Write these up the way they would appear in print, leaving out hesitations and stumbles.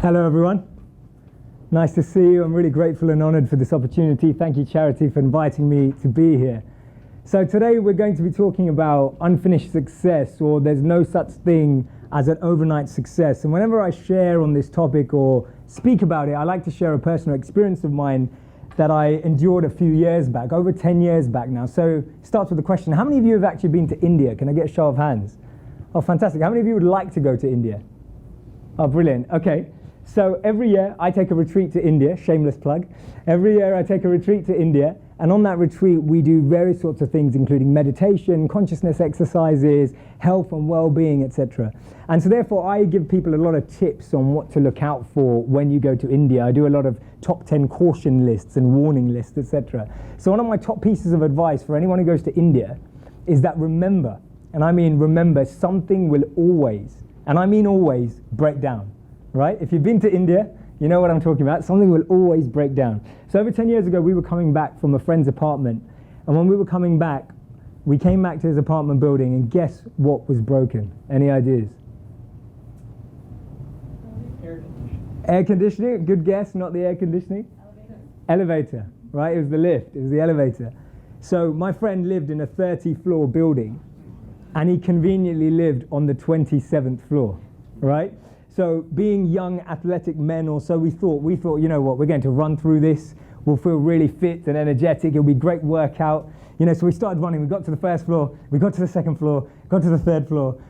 Hello everyone, nice to see you. I'm really grateful and honored for this opportunity. Thank you, Charity, for inviting me to be here. So today we're going to be talking about unfinished success, or there's no such thing as an overnight success. And whenever I share on this topic or speak about it, I like to share a personal experience of mine that I endured a few years back, over 10 years back now. So it starts with the question, how many of you have actually been to India? Can I get a show of hands? Oh, fantastic. How many of you would like to go to India? Oh, brilliant. Okay. So every year I take a retreat to India, shameless plug. Every year I take a retreat to India, and on that retreat we do various sorts of things, including meditation, consciousness exercises, health and well-being, etc. And so therefore I give people a lot of tips on what to look out for when you go to India. I do a lot of top 10 caution lists and warning lists, etc. So one of my top pieces of advice for anyone who goes to India is that remember, and I mean remember, something will always, and I mean always, break down. Right? If you've been to India, you know what I'm talking about. Something will always break down. So over 10 years ago, we were coming back from a friend's apartment. And when we were coming back, we came back to his apartment building, and guess what was broken? Any ideas? Air conditioning. Air conditioning? Good guess, not the air conditioning. Elevator, right? It was the lift, it was the elevator. So my friend lived in a 30-floor building, and he conveniently lived on the 27th floor, right? So being young athletic men or so, we thought, you know what, we're going to run through this. We'll feel really fit and energetic. It'll be a great workout. You know, so we started running. We got to the first floor. We got to the second floor. Got to the third floor.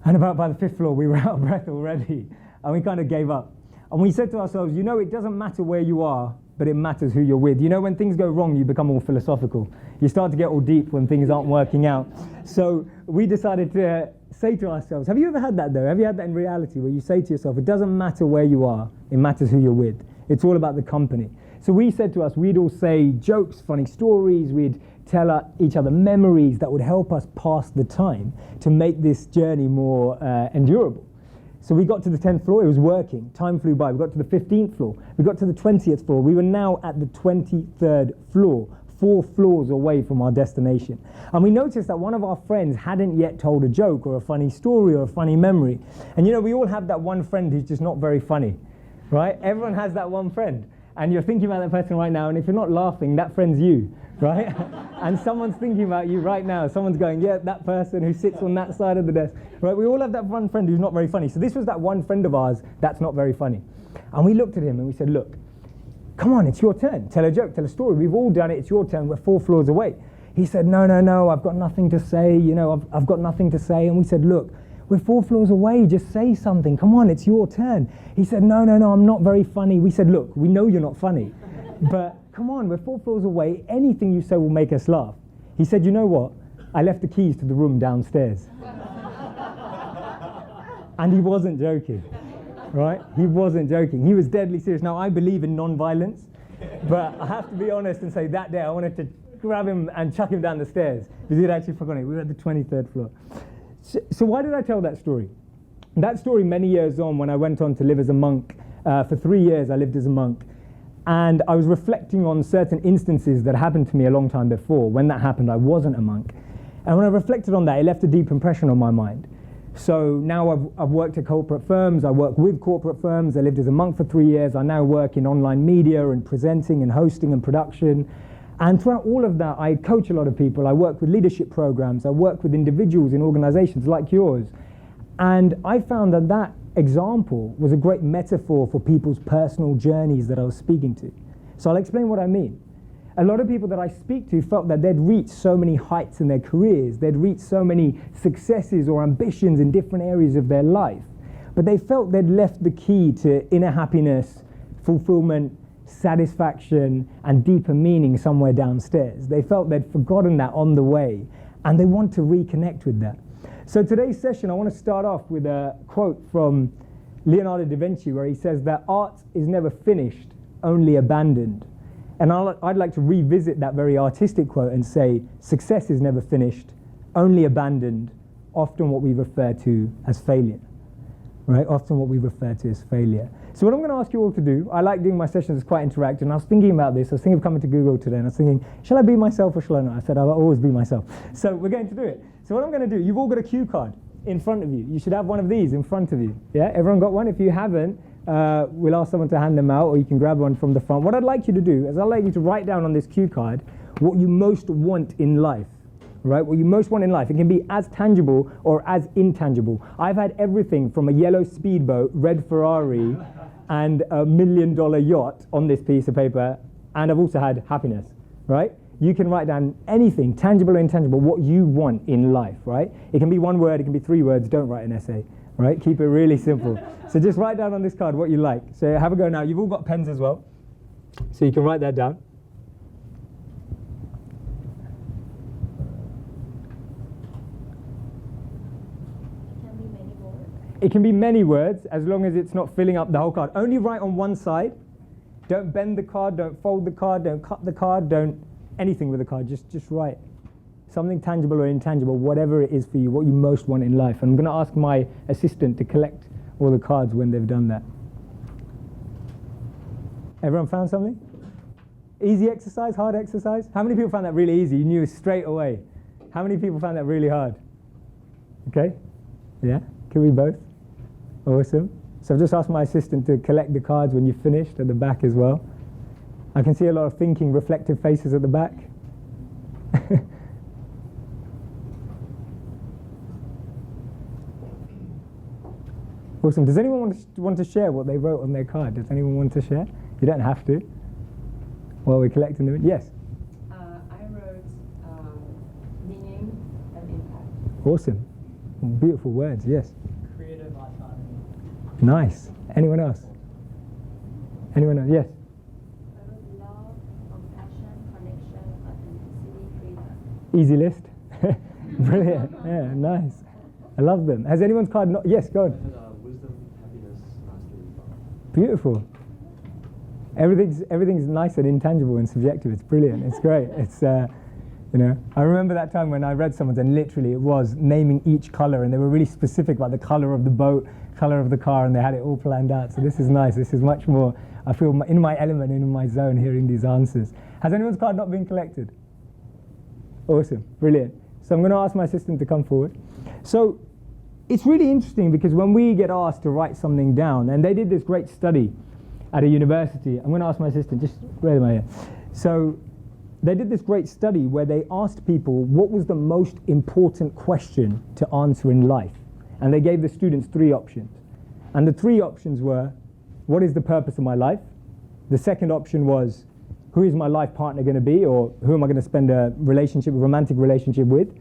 And about by the fifth floor, we were out of breath already. And we kind of gave up. And we said to ourselves, you know, it doesn't matter where you are, but it matters who you're with. You know, when things go wrong, you become more philosophical. You start to get all deep when things aren't working out. So we decided to say to ourselves, have you ever had that though? Have you had that in reality where you say to yourself, it doesn't matter where you are, it matters who you're with. It's all about the company. So we said to us, we'd all say jokes, funny stories, we'd tell each other memories that would help us pass the time to make this journey more endurable. So we got to the 10th floor, it was working, time flew by. We got to the 15th floor, we got to the 20th floor, we were now at the 23rd floor, 4 floors away from our destination. And we noticed that one of our friends hadn't yet told a joke or a funny story or a funny memory. And you know, we all have that one friend who's just not very funny, right? Everyone has that one friend. And you're thinking about that person right now, and if you're not laughing, that friend's you, right? And someone's thinking about you right now. Someone's going, yeah, that person who sits on that side of the desk, right? We all have that one friend who's not very funny. So this was that one friend of ours that's not very funny. And we looked at him and we said, look, come on, it's your turn. Tell a joke, tell a story. We've all done it. It's your turn. We're 4 floors away. He said, no, I've got nothing to say. You know, I've got nothing to say. And we said, look, we're 4 floors away. Just say something. Come on, it's your turn. He said, no, I'm not very funny. We said, look, we know you're not funny, but come on, we're 4 floors away. Anything you say will make us laugh. He said, you know what? I left the keys to the room downstairs. And he wasn't joking. Right? He wasn't joking. He was deadly serious. Now, I believe in non-violence, but I have to be honest and say that day I wanted to grab him and chuck him down the stairs because he'd actually forgotten it. We were at the 23rd floor. So why did I tell that story? That story many years on, when I went on to live as a monk, for 3 years I lived as a monk, and I was reflecting on certain instances that happened to me a long time before. When that happened, I wasn't a monk. And when I reflected on that, it left a deep impression on my mind. So now I've worked at corporate firms, I work with corporate firms, I lived as a monk for 3 years, I now work in online media and presenting and hosting and production. And throughout all of that, I coach a lot of people, I work with leadership programs, I work with individuals in organizations like yours. And I found that that example was a great metaphor for people's personal journeys that I was speaking to. So I'll explain what I mean. A lot of people that I speak to felt that they'd reached so many heights in their careers, they'd reached so many successes or ambitions in different areas of their life, but they felt they'd left the key to inner happiness, fulfillment, satisfaction, and deeper meaning somewhere downstairs. They felt they'd forgotten that on the way, and they want to reconnect with that. So today's session, I want to start off with a quote from Leonardo da Vinci, where he says that art is never finished, only abandoned. And I'd like to revisit that very artistic quote and say, success is never finished, only abandoned, often what we refer to as failure. Right? Often what we refer to as failure. So what I'm going to ask you all to do, I like doing my sessions, it's quite interactive, and I was thinking about this, I was thinking of coming to Google today, and I was thinking, shall I be myself or shall I not? I said, I'll always be myself. So we're going to do it. So what I'm going to do, you've all got a cue card in front of you. You should have one of these in front of you. Yeah, everyone got one? If you haven't, we'll ask someone to hand them out, or you can grab one from the front. What I'd like you to do is I'd like you to write down on this cue card what you most want in life, right? What you most want in life. It can be as tangible or as intangible. I've had everything from a yellow speedboat, red Ferrari, and a $1 million yacht on this piece of paper, and I've also had happiness, right? You can write down anything, tangible or intangible, what you want in life, right? It can be one word, it can be 3 words. Don't write an essay, right? Keep it really simple. So just write down on this card what you like. So have a go now. You've all got pens as well, so you can write that down. It can be many words, as long as it's not filling up the whole card. Only write on one side. Don't bend the card, don't fold the card, don't cut the card, don't anything with the card. Just write something tangible or intangible, whatever it is for you, what you most want in life. And I'm going to ask my assistant to collect all the cards when they've done that. Everyone found something? Easy exercise, hard exercise? How many people found that really easy? You knew straight away. How many people found that really hard? Okay? Yeah? Can we both? Awesome. So I've just asked my assistant to collect the cards when you've finished at the back as well. I can see a lot of thinking, reflective faces at the back. Awesome. Does anyone want to share what they wrote on their card? Does anyone want to share? You don't have to. While we're collecting them. Yes? I wrote meaning and impact. Awesome. Beautiful words, yes. Creative autonomy. Nice. Anyone else? Anyone else? Yes? I wrote love, compassion, connection, authenticity, freedom. Easy list. Brilliant. Yeah, nice. I love them. Has anyone's card not? Yes, go on. Wisdom, happiness, mastery, power. Beautiful. Everything's nice and intangible and subjective. It's brilliant. It's great. It's you know, I remember that time when I read someone's and literally it was naming each color, and they were really specific about the color of the boat, color of the car, and they had it all planned out. So this is nice. This is much more, I feel in my element, in my zone, hearing these answers. Has anyone's card not been collected? Awesome. Brilliant. So I'm going to ask my assistant to come forward. So it's really interesting because when we get asked to write something down, and they did this great study at a university. I'm going to ask my assistant, just right in my ear. So they did this great study where they asked people what was the most important question to answer in life. And they gave the students 3 options. And the 3 options were, what is the purpose of my life? The second option was, who is my life partner going to be, or who am I going to spend a romantic relationship with?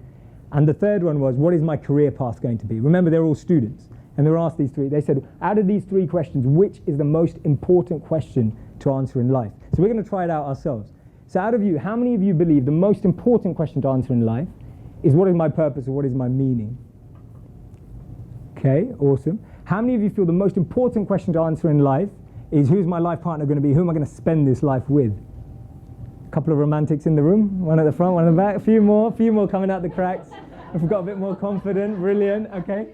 And the third one was, what is my career path going to be? Remember, they're all students. And they were asked these 3. They said, out of these 3 questions, which is the most important question to answer in life? So we're going to try it out ourselves. So out of you, how many of you believe the most important question to answer in life is what is my purpose or what is my meaning? Okay, awesome. How many of you feel the most important question to answer in life is who's my life partner going to be? Who am I going to spend this life with? A couple of romantics in the room, one at the front, one at the back, a few more coming out the cracks. If we've got a bit more confident, brilliant, okay.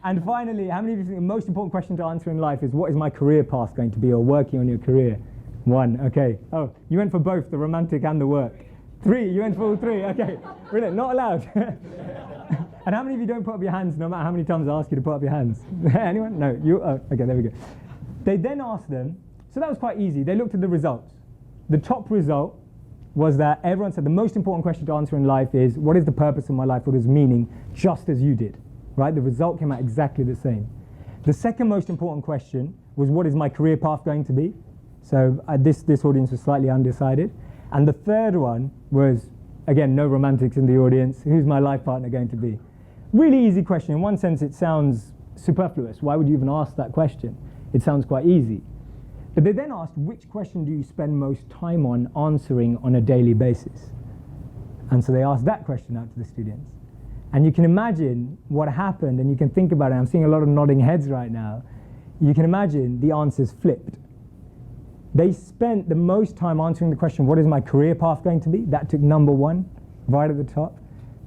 And finally, how many of you think the most important question to answer in life is what is my career path going to be, or working on your career? 1, okay. Oh, you went for both, the romantic and the work. 3, you went for all 3, okay. Brilliant, not allowed. And how many of you don't put up your hands no matter how many times I ask you to put up your hands? Anyone? No, you, oh, okay, there we go. They then asked them, so that was quite easy. They looked at the results. The top result was that everyone said the most important question to answer in life is what is the purpose of my life, what is meaning, just as you did, right? The result came out exactly the same. The second most important question was what is my career path going to be? So this audience was slightly undecided. And the third one was, again, no romantics in the audience, who's my life partner going to be? Really easy question. In one sense, it sounds superfluous. Why would you even ask that question? It sounds quite easy. But they then asked, which question do you spend most time on answering on a daily basis? And so they asked that question out to the students. And you can imagine what happened, and you can think about it. I'm seeing a lot of nodding heads right now. You can imagine the answers flipped. They spent the most time answering the question, what is my career path going to be? That took number 1, right at the top.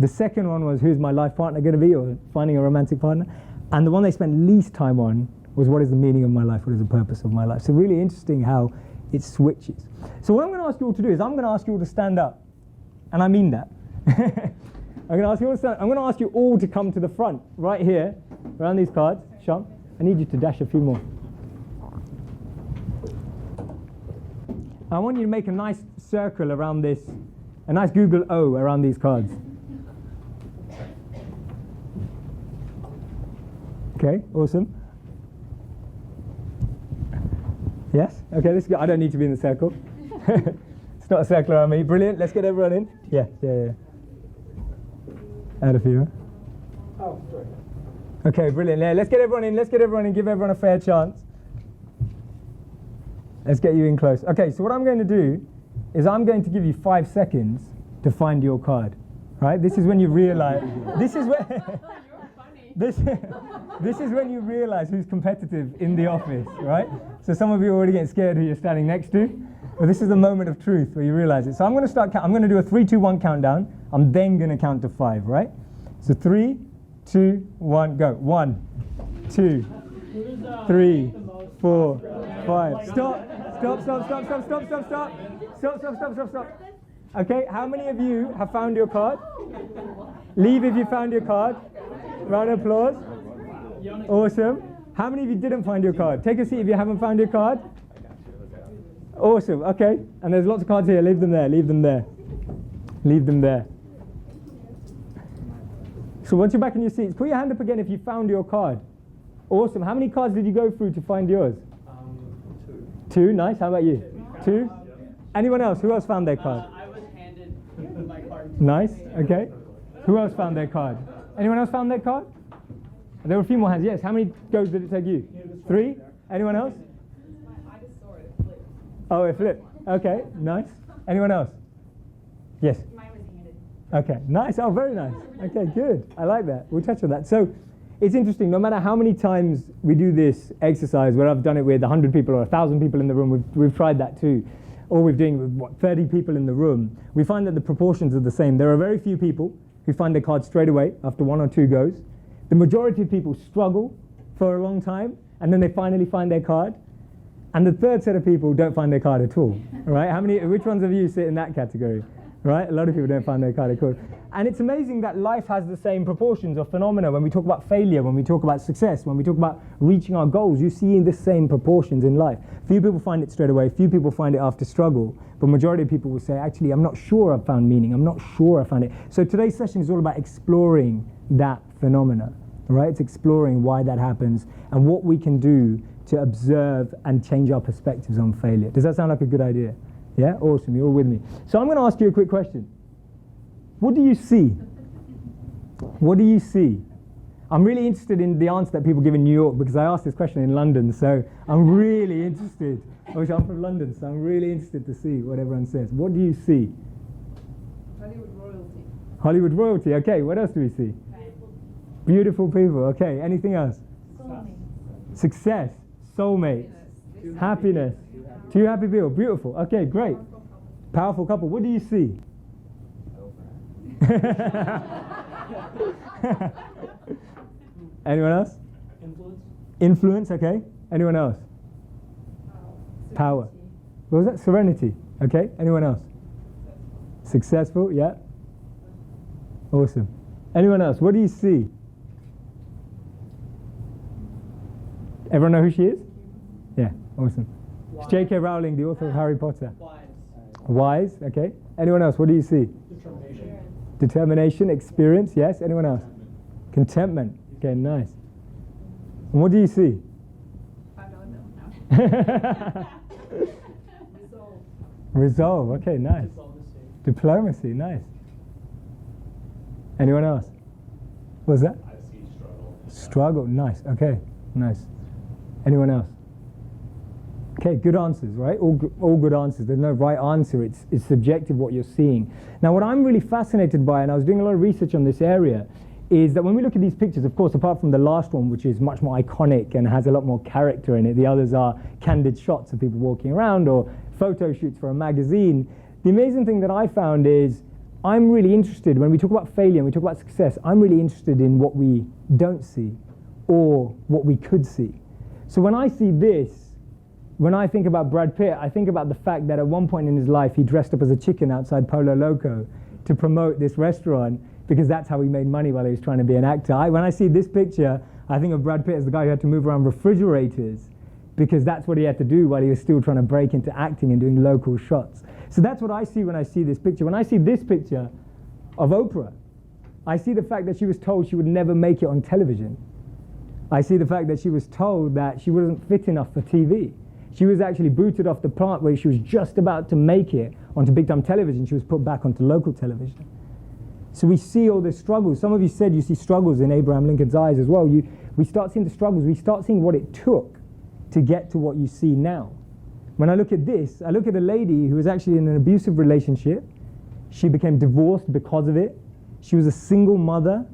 The second one was, who's my life partner going to be, or finding a romantic partner? And the one they spent least time on was, what is the meaning of my life? What is the purpose of my life? So really interesting how it switches. So what I'm going to ask you all to do is I'm going to ask you all to stand up. And I mean that. I'm going to ask you all to come to the front, right here, around these cards. Sean, I need you to dash a few more. I want you to make a nice circle around this, a nice Google O around these cards. Okay, awesome. Yes? Okay, this is good. I don't need to be in the circle. It's not a circle around me. Brilliant. Let's get everyone in. Yeah. Add a few. Oh, sorry. Okay, brilliant. Yeah, let's get everyone in. Give everyone a fair chance. Let's get you in close. Okay, so what I'm going to do is I'm going to give you 5 seconds to find your card. Right? This is when you realize. This is where. This is when you realize who's competitive in the office, right? So some of you are already getting scared who you're standing next to. But this is the moment of truth where you realize it. So I'm going to start. I'm going to do a 3, 2, 1 countdown. I'm then going to count to 5, right? So 3, 2, 1, go. 1, 2, 3, 4, 5. Stop. Okay, how many of you have found your card? Leave if you found your card. Round of applause. Awesome. How many of you didn't find your card? Take a seat if you haven't found your card. Awesome. Okay. And there's lots of cards here. Leave them there. So once you're back in your seats, put your hand up again if you found your card. Awesome. How many cards did you go through to find yours? 2. 2. Nice. How about you? 2. Anyone else? Who else found their card? I was handed my card. Nice. Okay. Who else found their card? Anyone else found their card? There were a few more hands. Yes. How many goes did it take you? 3. Anyone else? I just saw it flip. Oh, it flipped. Okay. Nice. Anyone else? Yes. Mine was handed. Okay. Nice. Oh, very nice. Okay. Good. I like that. We'll touch on that. So, it's interesting. No matter how many times we do this exercise, where I've done it with 100 people or 1,000 people in the room, we've tried that too. Or we're doing it with 30 people in the room. We find that the proportions are the same. There are very few people who find their card straight away after 1 or 2 goes. The majority of people struggle for a long time, and then they finally find their card. And the third set of people don't find their card at all. Right? Which ones of you sit in that category? Right? A lot of people don't find their card at all. And it's amazing that life has the same proportions or phenomena. When we talk about failure, when we talk about success, when we talk about reaching our goals, you see the same proportions in life. Few people find it straight away. Few people find it after struggle. But majority of people will say, actually, I'm not sure I've found meaning. I'm not sure I found it. So today's session is all about exploring that phenomena. Right? It's exploring why that happens and what we can do to observe and change our perspectives on failure. Does that sound like a good idea? Yeah? Awesome. You're all with me. So I'm going to ask you a quick question. What do you see? What do you see? I'm really interested in the answer that people give in New York because I asked this question in London, so I'm really interested. Obviously, I'm from London, so I'm really interested to see what everyone says. What do you see? Hollywood royalty. Hollywood royalty. Okay, what else do we see? Beautiful people. Okay, anything else? Soulmate. Success, soulmates, happiness. 2 happy people. Beautiful. Okay, great. Powerful couple. What do you see? Anyone else? Influence, okay. Anyone else? Power. What was that? Serenity. Okay. Anyone else? Successful, yeah. Awesome. Anyone else? What do you see? Everyone know who she is? Yeah, awesome. It's J.K. Rowling, the author of Harry Potter. Wise, okay. Anyone else? What do you see? Determination, experience, yes. Anyone else? Contentment. Okay, nice. And what do you see? I don't know. Resolve, okay, nice. Diplomacy, nice. Anyone else? What was that? I see struggle. Struggle, nice, okay, nice. Anyone else? Okay, good answers, right? All good answers. There's no right answer. It's subjective what you're seeing. Now, what I'm really fascinated by, and I was doing a lot of research on this area, is that when we look at these pictures, of course, apart from the last one, which is much more iconic and has a lot more character in it, the others are candid shots of people walking around or photo shoots for a magazine. The amazing thing that I found is I'm really interested, when we talk about failure and we talk about success, I'm really interested in what we don't see or what we could see. So when I see this, when I think about Brad Pitt, I think about the fact that at one point in his life he dressed up as a chicken outside Polo Loco to promote this restaurant because that's how he made money while he was trying to be an actor. When I see this picture, I think of Brad Pitt as the guy who had to move around refrigerators because that's what he had to do while he was still trying to break into acting and doing local shots. So that's what I see when I see this picture. When I see this picture of Oprah, I see the fact that she was told she would never make it on television. I see the fact that she was told that she wasn't fit enough for TV. She was actually booted off the plant where she was just about to make it onto big time television. She was put back onto local television. So we see all the struggles. Some of you said you see struggles in Abraham Lincoln's eyes as well. We start seeing the struggles. We start seeing what it took to get to what you see now. When I look at this, I look at a lady who was actually in an abusive relationship. She became divorced because of it. She was a single mother.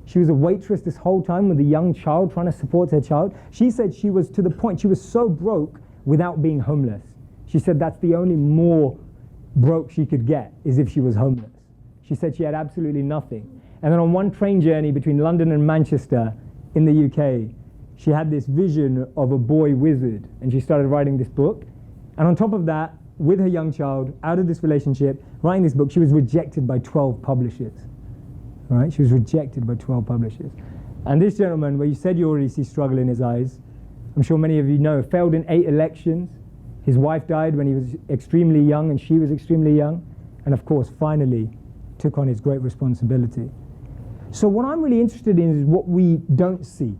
She was a waitress this whole time with a young child, trying to support her child. She said she was to the point, she was so broke without being homeless. She said that's the only more broke she could get, is if she was homeless. She said she had absolutely nothing. And then on one train journey between London and Manchester in the UK, she had this vision of a boy wizard, and she started writing this book. And on top of that, with her young child, out of this relationship, writing this book, she was rejected by 12 publishers. Right? She was rejected by 12 publishers. And this gentleman, where you said you already see struggle in his eyes, I'm sure many of you know, failed in 8 elections. His wife died when he was extremely young and she was extremely young. And of course, finally, took on his great responsibility. So what I'm really interested in is what we don't see.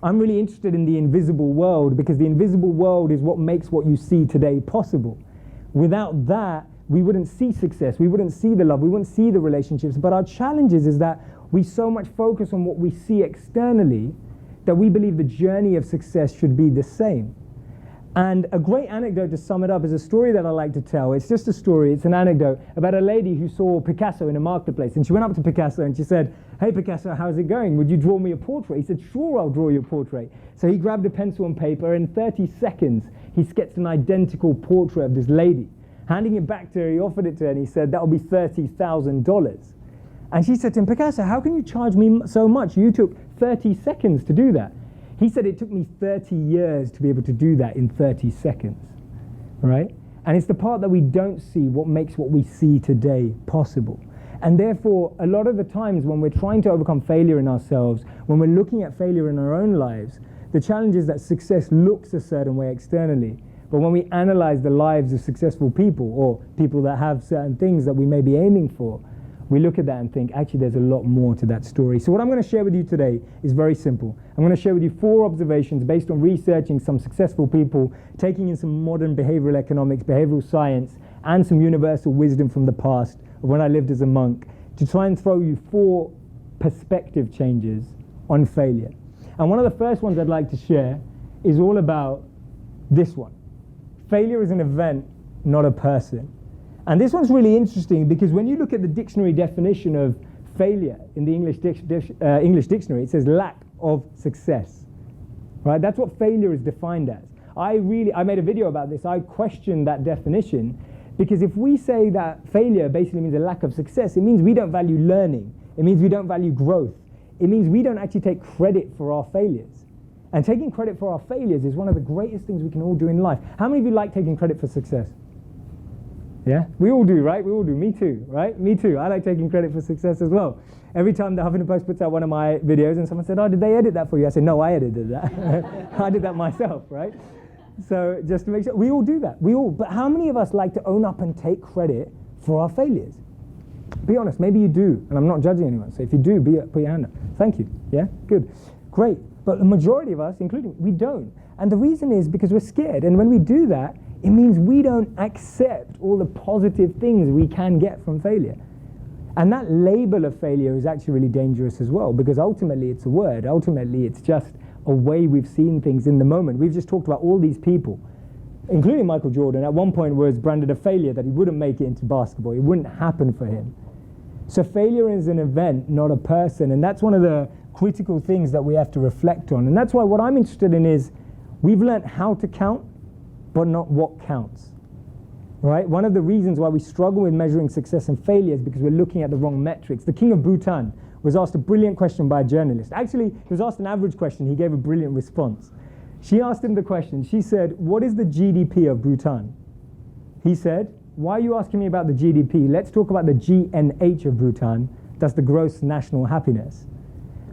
I'm really interested in the invisible world, because the invisible world is what makes what you see today possible. Without that, we wouldn't see success, we wouldn't see the love, we wouldn't see the relationships. But our challenge is that we so much focus on what we see externally that we believe the journey of success should be the same. And a great anecdote to sum it up is a story that I like to tell. It's just a story, it's an anecdote about a lady who saw Picasso in a marketplace. And she went up to Picasso and she said, "Hey Picasso, how's it going? Would you draw me a portrait?" He said, "Sure, I'll draw you a portrait." So he grabbed a pencil and paper. In 30 seconds, he sketched an identical portrait of this lady. Handing it back to her, he offered it to her and he said, "That'll be $30,000. And she said to him, "Picasso, how can you charge me so much? You took 30 seconds to do that." He said, "It took me 30 years to be able to do that in 30 seconds. Right? And it's the part that we don't see what makes what we see today possible. And therefore, a lot of the times when we're trying to overcome failure in ourselves, when we're looking at failure in our own lives, the challenge is that success looks a certain way externally. But when we analyze the lives of successful people, or people that have certain things that we may be aiming for, we look at that and think, actually, there's a lot more to that story. So what I'm going to share with you today is very simple. I'm going to share with you 4 observations based on researching some successful people, taking in some modern behavioral economics, behavioral science, and some universal wisdom from the past of when I lived as a monk, to try and throw you 4 perspective changes on failure. And one of the first ones I'd like to share is all about this one. Failure is an event, not a person. And this one's really interesting because when you look at the dictionary definition of failure in the English dictionary, it says lack of success. Right? That's what failure is defined as. I made a video about this. I questioned that definition because if we say that failure basically means a lack of success, it means we don't value learning. It means we don't value growth. It means we don't actually take credit for our failures. And taking credit for our failures is one of the greatest things we can all do in life. How many of you like taking credit for success? Yeah? We all do, right? We all do. Me too, right? Me too. I like taking credit for success as well. Every time the Huffington Post puts out one of my videos and someone said, "Oh, did they edit that for you?" I said, "No, I edited that." I did that myself, right? So just to make sure, we all do that. But how many of us like to own up and take credit for our failures? Be honest, maybe you do, and I'm not judging anyone. So if you do, put your hand up. Thank you. Yeah? Good. Great. But the majority of us, including, we don't. And the reason is because we're scared. And when we do that, it means we don't accept all the positive things we can get from failure. And that label of failure is actually really dangerous as well, because ultimately it's a word. Ultimately it's just a way we've seen things in the moment. We've just talked about all these people, including Michael Jordan, at one point was branded a failure, that he wouldn't make it into basketball. It wouldn't happen for him. So failure is an event, not a person. And that's one of the critical things that we have to reflect on. And that's why what I'm interested in is we've learned how to count, but not what counts. Right? One of the reasons why we struggle with measuring success and failure is because we're looking at the wrong metrics. The king of Bhutan was asked a brilliant question by a journalist. Actually, he was asked an average question. He gave a brilliant response. She asked him the question. She said, "What is the GDP of Bhutan?" He said, "Why are you asking me about the GDP? Let's talk about the GNH of Bhutan. That's the gross national happiness."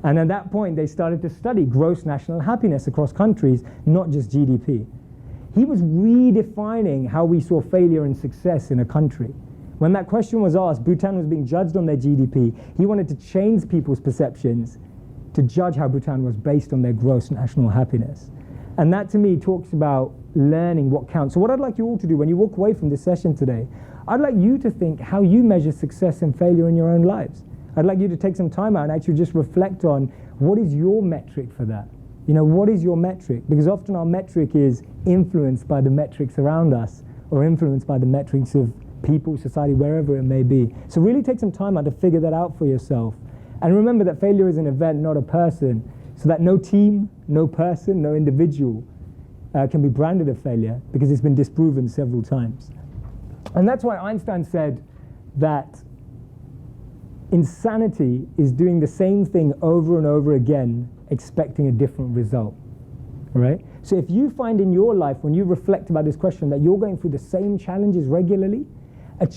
And at that point, they started to study gross national happiness across countries, not just GDP. He was redefining how we saw failure and success in a country. When that question was asked, Bhutan was being judged on their GDP. He wanted to change people's perceptions to judge how Bhutan was based on their gross national happiness. And that, to me, talks about learning what counts. So what I'd like you all to do when you walk away from this session today, I'd like you to think how you measure success and failure in your own lives. I'd like you to take some time out and actually just reflect on what is your metric for that. You know, what is your metric? Because often our metric is influenced by the metrics around us or influenced by the metrics of people, society, wherever it may be. So really take some time out to figure that out for yourself. And remember that failure is an event, not a person, so that no team, no person, no individual can be branded a failure because it's been disproven several times. And that's why Einstein said that insanity is doing the same thing over and over again, expecting a different result, right? So if you find in your life, when you reflect about this question, that you're going through the same challenges regularly,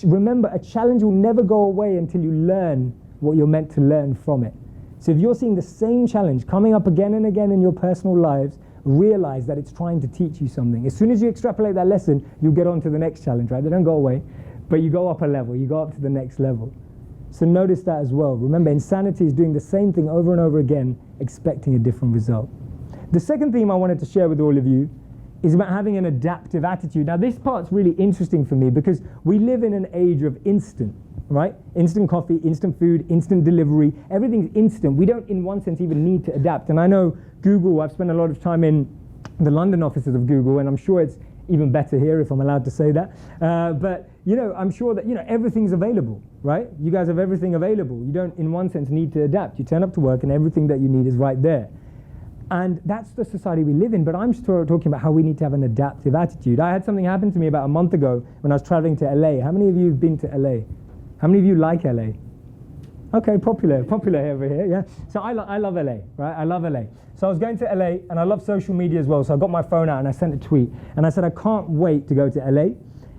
remember, a challenge will never go away until you learn what you're meant to learn from it. So if you're seeing the same challenge coming up again and again in your personal lives, realize that it's trying to teach you something. As soon as you extrapolate that lesson, you'll get on to the next challenge, right? They don't go away, but you go up a level, you go up to the next level. So notice that as well. Remember, insanity is doing the same thing over and over again, expecting a different result. The second theme I wanted to share with all of you is about having an adaptive attitude. Now, this part's really interesting for me because we live in an age of instant, right? Instant coffee, instant food, instant delivery. Everything's instant. We don't, in one sense, even need to adapt. And I know Google, I've spent a lot of time in the London offices of Google, and I'm sure it's even better here if I'm allowed to say that. But, you know, I'm sure that, you know, everything's available, right? You guys have everything available. You don't, in one sense, need to adapt. You turn up to work and everything that you need is right there. And that's the society we live in, but I'm talking about how we need to have an adaptive attitude. I had something happen to me about a month ago when I was traveling to LA. How many of you have been to LA? How many of you like LA? Okay, popular over here, yeah. So I love LA, right? I love LA. So I was going to LA, and I love social media as well, so I got my phone out and I sent a tweet. And I said, I can't wait to go to LA.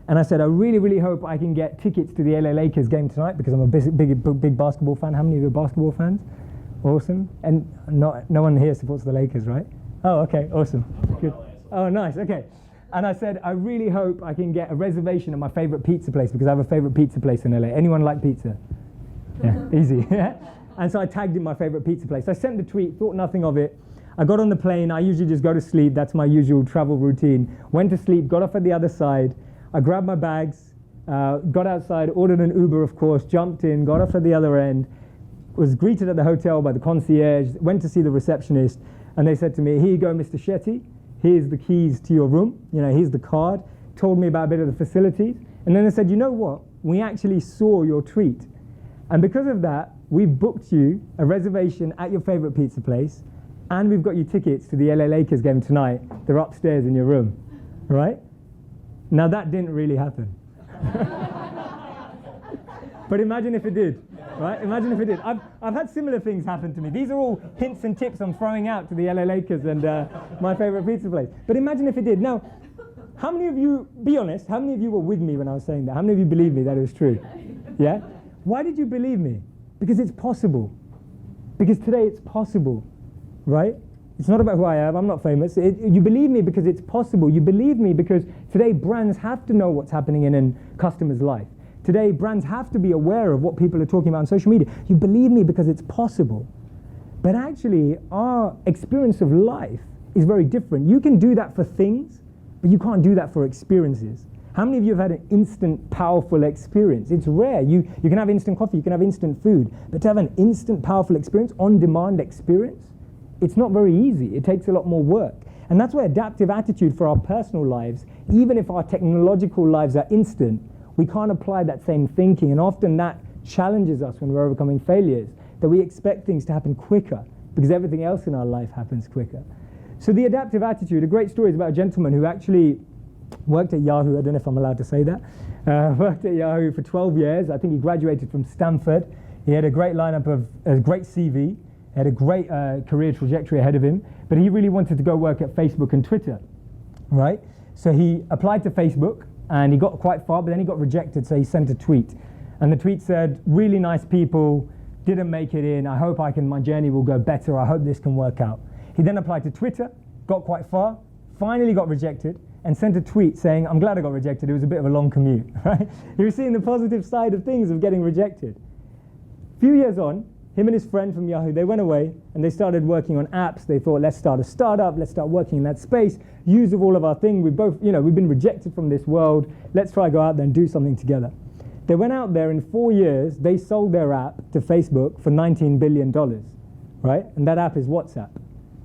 And I said, I really, really hope I can get tickets to the LA Lakers game tonight because I'm a big basketball fan. How many of you are basketball fans? Awesome. And no one here supports the Lakers, right? Oh, okay, awesome. Good. Oh, nice, okay. And I said, I really hope I can get a reservation at my favorite pizza place because I have a favorite pizza place in LA. Anyone like pizza? Yeah, easy. And so I tagged in my favorite pizza place. I sent the tweet, thought nothing of it. I got on the plane. I usually just go to sleep. That's my usual travel routine. Went to sleep, got off at the other side. I grabbed my bags, got outside, ordered an Uber, of course, jumped in, got off at the other end, was greeted at the hotel by the concierge, went to see the receptionist, and they said to me, here you go, Mr. Shetty. Here's the keys to your room. You know, here's the card. Told me about a bit of the facilities. And then they said, you know what? We actually saw your tweet. And because of that, we've booked you a reservation at your favorite pizza place, and we've got you tickets to the LA Lakers game tonight. They're upstairs in your room, right? Now that didn't really happen. But imagine if it did, right? Imagine if it did. I've had similar things happen to me. These are all hints and tips I'm throwing out to the LA Lakers and my favorite pizza place. But imagine if it did. Now, how many of you, be honest, how many of you were with me when I was saying that? How many of you believe me that it was true? Yeah? Why did you believe me? Because it's possible. Because today it's possible, right? It's not about who I am. I'm not famous. You believe me because it's possible. You believe me because today brands have to know what's happening in a customer's life. Today, brands have to be aware of what people are talking about on social media. You believe me because it's possible. But actually, our experience of life is very different. You can do that for things, but you can't do that for experiences. How many of you have had an instant, powerful experience? It's rare. You can have instant coffee, you can have instant food, but to have an instant, powerful experience, on-demand experience, it's not very easy. It takes a lot more work. And that's why adaptive attitude for our personal lives, even if our technological lives are instant, we can't apply that same thinking, and often that challenges us when we're overcoming failures, that we expect things to happen quicker because everything else in our life happens quicker. So the adaptive attitude, a great story is about a gentleman who actually worked at Yahoo. I don't know if I'm allowed to say that. Worked at Yahoo for 12 years. I think he graduated from Stanford. He had a great lineup of a great CV, had a great career trajectory ahead of him, but he really wanted to go work at Facebook and Twitter, right? So he applied to Facebook, and he got quite far, but then he got rejected, so he sent a tweet. And the tweet said, really nice people, didn't make it in. I hope my journey will go better. I hope this can work out. He then applied to Twitter, got quite far, finally got rejected, and sent a tweet saying, I'm glad I got rejected. It was a bit of a long commute, right? He was seeing the positive side of things of getting rejected. A few years on, him and his friend from Yahoo, they went away and they started working on apps. They thought, let's start a startup, let's start working in that space, use of all of our thing. We've been rejected from this world. Let's try go out there and do something together. They went out there in 4 years, they sold their app to Facebook for $19 billion, right? And that app is WhatsApp.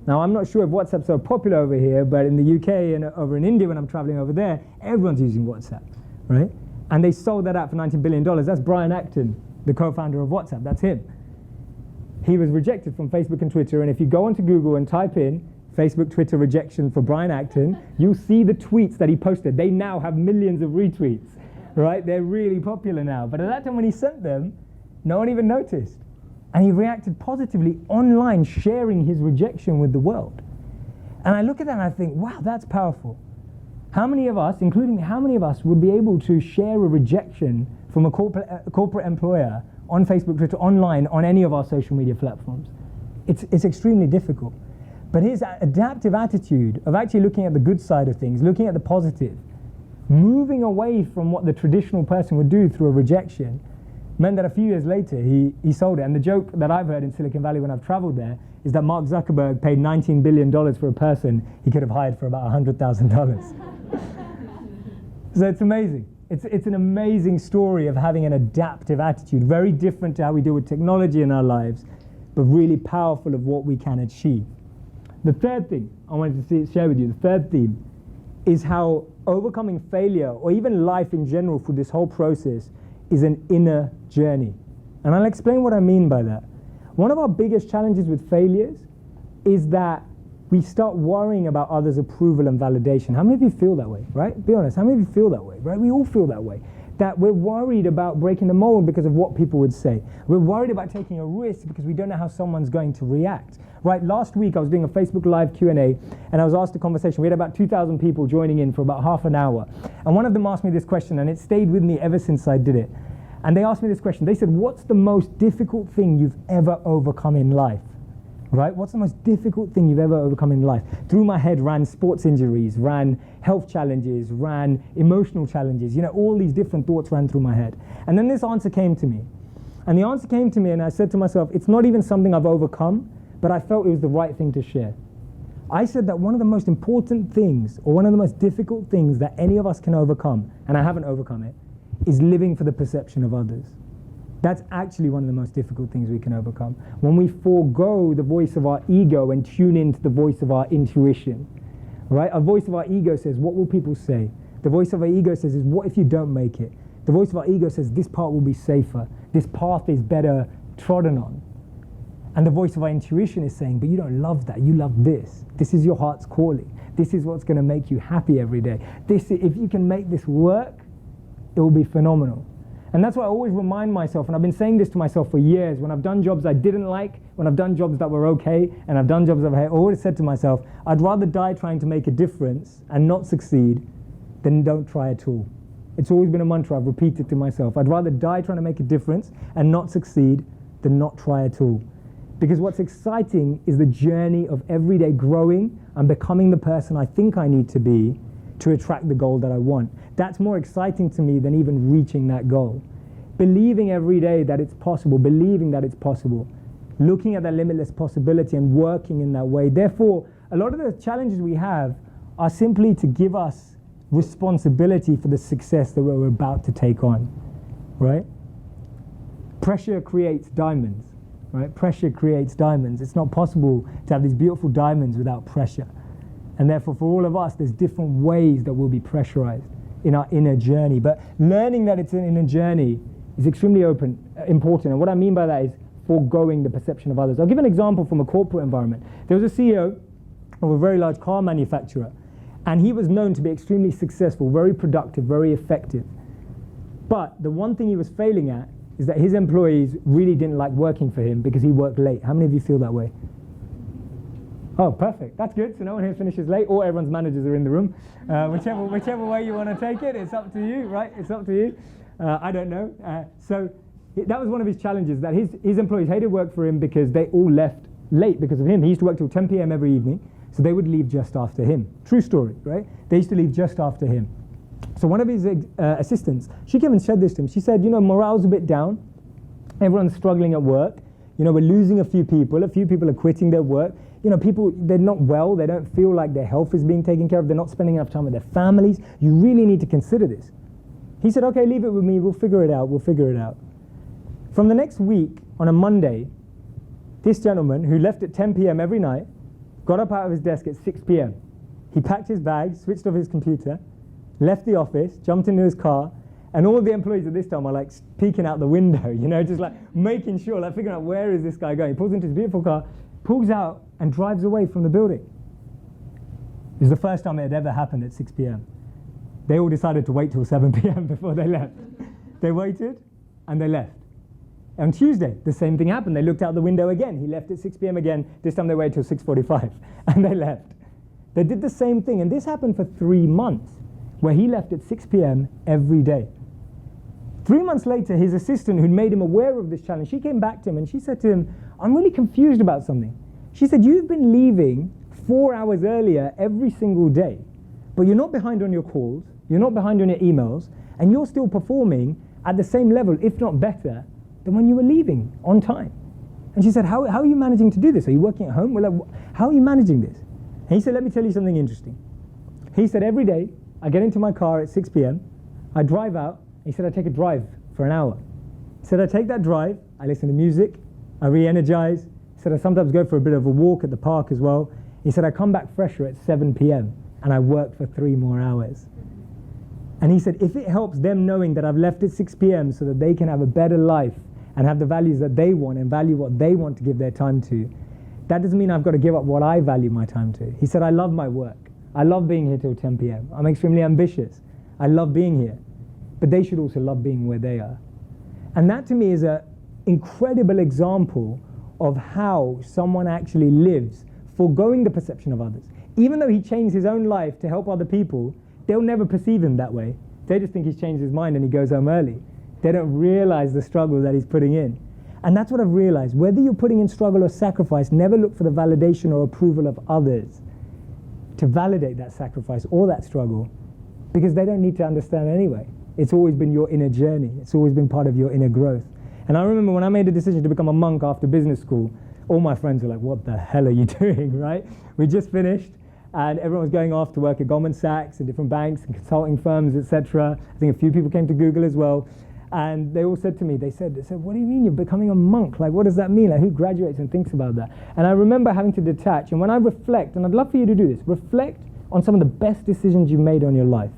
Now, I'm not sure if WhatsApp's so popular over here, but in the UK and over in India when I'm traveling over there, everyone's using WhatsApp, right? And they sold that app for $19 billion. That's Brian Acton, the co-founder of WhatsApp. That's him. He was rejected from Facebook and Twitter, and if you go onto Google and type in Facebook, Twitter rejection for Brian Acton, you'll see the tweets that he posted. They now have millions of retweets, right? They're really popular now. But at that time when he sent them, no one even noticed. And he reacted positively online, sharing his rejection with the world. And I look at that and I think, wow, that's powerful. How many of us, including how many of us, would be able to share a rejection from a corporate employer on Facebook, Twitter, online, on any of our social media platforms? It's extremely difficult. But his adaptive attitude of actually looking at the good side of things, looking at the positive, moving away from what the traditional person would do through a rejection, meant that a few years later he sold it. And the joke that I've heard in Silicon Valley when I've traveled there is that Mark Zuckerberg paid $19 billion for a person he could have hired for about $100,000. So it's amazing. It's an amazing story of having an adaptive attitude, very different to how we deal with technology in our lives, but really powerful of what we can achieve. The third thing I wanted to share with you, the third theme, is how overcoming failure, or even life in general through this whole process, is an inner journey. And I'll explain what I mean by that. One of our biggest challenges with failures is that we start worrying about others' approval and validation. How many of you feel that way, right? Be honest, how many of you feel that way, right? We all feel that way. That we're worried about breaking the mold because of what people would say. We're worried about taking a risk because we don't know how someone's going to react. Right, last week I was doing a Facebook Live Q&A and I was asked a conversation. We had about 2,000 people joining in for about half an hour. And one of them asked me this question, and it stayed with me ever since I did it. And they asked me this question. They said, what's the most difficult thing you've ever overcome in life? Right? What's the most difficult thing you've ever overcome in life? Through my head ran sports injuries, ran health challenges, ran emotional challenges. You know, all these different thoughts ran through my head. And then this answer came to me. And the answer came to me and I said to myself, it's not even something I've overcome, but I felt it was the right thing to share. I said that one of the most important things, or one of the most difficult things that any of us can overcome, and I haven't overcome it, is living for the perception of others. That's actually one of the most difficult things we can overcome. When we forego the voice of our ego and tune into the voice of our intuition, right? A voice of our ego says, what will people say? The voice of our ego says, what if you don't make it? The voice of our ego says, this part will be safer. This path is better trodden on. And the voice of our intuition is saying, but you don't love that, you love this. This is your heart's calling. This is what's going to make you happy every day. If you can make this work, it will be phenomenal. And that's why I always remind myself, and I've been saying this to myself for years, when I've done jobs I didn't like, when I've done jobs that were okay, and I've done jobs that I always said to myself, I'd rather die trying to make a difference and not succeed than don't try at all. It's always been a mantra I've repeated to myself. I'd rather die trying to make a difference and not succeed than not try at all. Because what's exciting is the journey of every day growing and becoming the person I think I need to be to attract the goal that I want. That's more exciting to me than even reaching that goal. Believing every day that it's possible, believing that it's possible, looking at that limitless possibility and working in that way. Therefore, a lot of the challenges we have are simply to give us responsibility for the success that we're about to take on, right? Pressure creates diamonds. Right? Pressure creates diamonds. It's not possible to have these beautiful diamonds without pressure. And therefore, for all of us, there's different ways that we'll be pressurized in our inner journey. But learning that it's an inner journey is extremely important. And what I mean by that is foregoing the perception of others. I'll give an example from a corporate environment. There was a CEO of a very large car manufacturer, and he was known to be extremely successful, very productive, very effective. But the one thing he was failing at is that his employees really didn't like working for him because he worked late. How many of you feel that way? Oh, perfect. That's good. So no one here finishes late, or everyone's managers are in the room. Whichever way you want to take it, it's up to you, right? It's up to you. I don't know. So That was one of his challenges, that his employees hated work for him because they all left late because of him. He used to work till 10 p.m. every evening, so they would leave just after him. True story, right? They used to leave just after him. So one of his assistants, she came and said this to him. She said, morale's a bit down. Everyone's struggling at work. We're losing a few people. A few people are quitting their work. People, they're not well. They don't feel like their health is being taken care of. They're not spending enough time with their families. You really need to consider this. He said, okay, leave it with me. We'll figure it out. We'll figure it out. From the next week, on a Monday, this gentleman who left at 10 p.m. every night got up out of his desk at 6 p.m. He packed his bags, switched off his computer, left the office, jumped into his car, and all the employees at this time are like peeking out the window, just like making sure, like figuring out where is this guy going. He pulls into his beautiful car, pulls out, and drives away from the building. It was the first time it had ever happened at 6 p.m. They all decided to wait till 7 p.m. before they left. They waited, and they left. On Tuesday, the same thing happened. They looked out the window again. He left at 6 p.m. again. This time they waited till 6:45, and they left. They did the same thing, and this happened for 3 months, where he left at 6 p.m. every day. 3 months later, his assistant, who'd made him aware of this challenge, she came back to him, and she said to him, I'm really confused about something. She said, you've been leaving 4 hours earlier every single day, but you're not behind on your calls, you're not behind on your emails, and you're still performing at the same level, if not better, than when you were leaving on time. And she said, how are you managing to do this? Are you working at home? Well, how are you managing this? And he said, let me tell you something interesting. He said, every day, I get into my car at 6 p.m., I drive out. He said, I take a drive for an hour. He said, I take that drive, I listen to music, I re-energize. He said, I sometimes go for a bit of a walk at the park as well. He said, I come back fresher at 7 p.m. and I work for 3 more hours. And he said, if it helps them knowing that I've left at 6 p.m. so that they can have a better life and have the values that they want and value what they want to give their time to, that doesn't mean I've got to give up what I value my time to. He said, I love my work. I love being here till 10 p.m. I'm extremely ambitious. I love being here. But they should also love being where they are. And that to me is an incredible example of how someone actually lives, foregoing the perception of others. Even though he changed his own life to help other people, they'll never perceive him that way. They just think he's changed his mind and he goes home early. They don't realize the struggle that he's putting in. And that's what I've realized. Whether you're putting in struggle or sacrifice, never look for the validation or approval of others to validate that sacrifice or that struggle, because they don't need to understand anyway. It's always been your inner journey. It's always been part of your inner growth. And I remember when I made a decision to become a monk after business school, all my friends were like, what the hell are you doing, right? We just finished, and everyone was going off to work at Goldman Sachs and different banks and consulting firms, etc. I think a few people came to Google as well. And they all said to me, they said, what do you mean you're becoming a monk? Like, what does that mean? Like, who graduates and thinks about that? And I remember having to detach. And when I reflect, and I'd love for you to do this, reflect on some of the best decisions you've made on your life.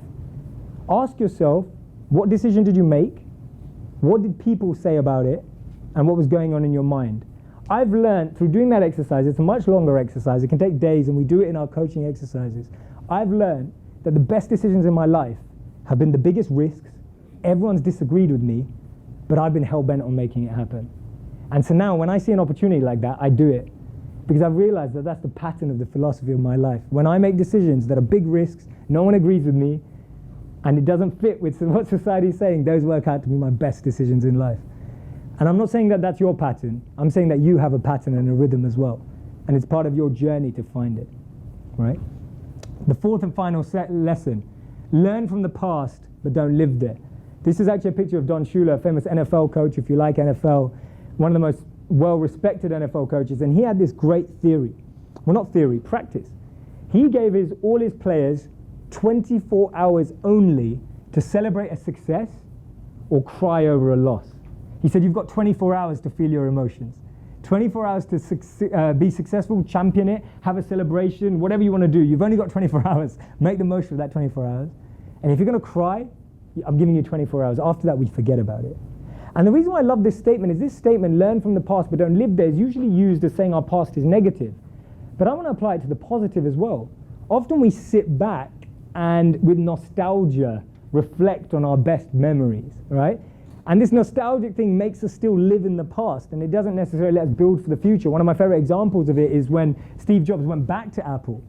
Ask yourself, what decision did you make? What did people say about it? And what was going on in your mind? I've learned through doing that exercise, it's a much longer exercise, it can take days, and we do it in our coaching exercises. I've learned that the best decisions in my life have been the biggest risks. Everyone's disagreed with me, but I've been hell-bent on making it happen. And so now when I see an opportunity like that, I do it. Because I've realized that that's the pattern of the philosophy of my life. When I make decisions that are big risks, no one agrees with me, and it doesn't fit with what society is saying, those work out to be my best decisions in life. And I'm not saying that that's your pattern. I'm saying that you have a pattern and a rhythm as well. And it's part of your journey to find it, right? The fourth and final lesson, learn from the past, but don't live there. This is actually a picture of Don Shula, a famous NFL coach, if you like NFL, one of the most well-respected NFL coaches, and he had this great theory. Well, not theory, practice. He gave all his players 24 hours only to celebrate a success or cry over a loss. He said, you've got 24 hours to feel your emotions. 24 hours to be successful, champion it, have a celebration, whatever you want to do. You've only got 24 hours. Make the most of that 24 hours. And if you're going to cry, I'm giving you 24 hours. After that, we forget about it. And the reason why I love this statement is this statement, learn from the past but don't live there, is usually used as saying our past is negative. But I want to apply it to the positive as well. Often we sit back and with nostalgia reflect on our best memories, right? And this nostalgic thing makes us still live in the past, and it doesn't necessarily let us build for the future. One of my favorite examples of it is when Steve Jobs went back to Apple.